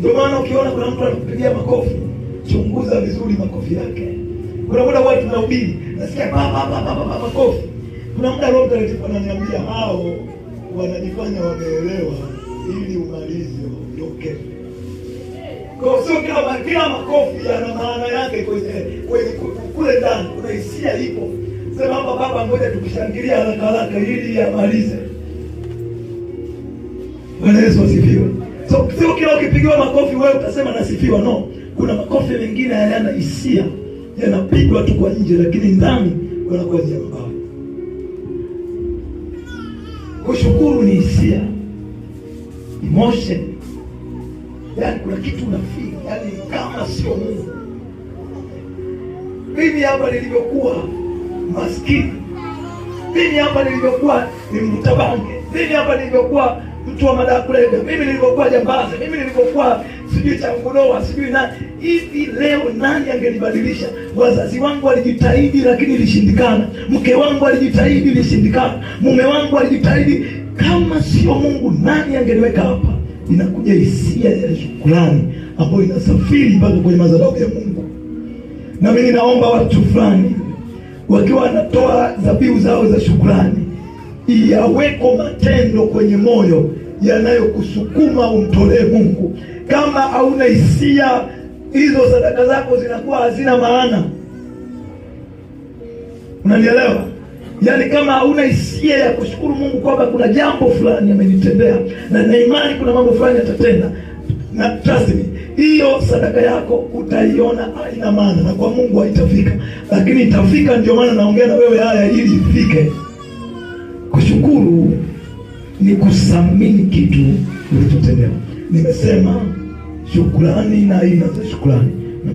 Ndio maana ukiona kuna mtu anakupigia makofi, chunguza vizuri makofi yake. Kuna muda watu tunahubiri, nasikia makofi. Kuna muda Roho Mtakatifu ananiambia hao wanajifanya wameelewa ili umalize uondoke. Kwa sio kila makofi yana maana yake kwenye kule ndani kuna hisia ipo. Sema baba, ngoja tukishangilia haraka haraka ili yamalize. Bwana Yesu asifiwe. So sio kila ukipigiwa makofi wewe utasema nasifiwa, no. Kuna makofi mengine hayana hisia, yanapigwa tu kwa nje lakini ndani wanakuwa ni mabaya. Kushukuru ni hisia, emotion. Yaani kuna kitu unafeel, yaani kama sio Mungu. Mimi hapa nilivyokuwa maskini, mimi hapa nilivyokuwa ni mtabange, mimi hapa nilivyokuwa mtu wa madawa kulevya, mimi nilivyokuwa jambazi, mimi nilivyokuwa sijui changunoa, sijui na hivi, leo nani angenibadilisha? Wazazi wangu walijitahidi lakini ilishindikana. Mke wangu alijitahidi, ilishindikana. Mume wangu alijitahidi. Kama sio Mungu, nani angeniweka hapa? Inakuja hisia ya shukrani ambayo inasafiri mpaka kwenye madhabahu ya Mungu. Na mimi naomba watu fulani wakiwa wanatoa dhabihu zao za shukrani, yaweko matendo kwenye moyo yanayokusukuma umtolee Mungu. Kama hauna hisia, hizo sadaka zako zinakuwa hazina maana. Unanielewa? Yaani kama hauna hisia ya kushukuru Mungu kwamba kuna jambo fulani amenitendea na na imani kuna mambo fulani atatenda, na trust me, hiyo sadaka yako utaiona haina maana na kwa Mungu haitafika, lakini itafika. Ndio maana naongea na wewe haya ili ifike. Kushukuru ni kusamini kitu ulichotendewa. Nimesema shukrani na aina za shukrani.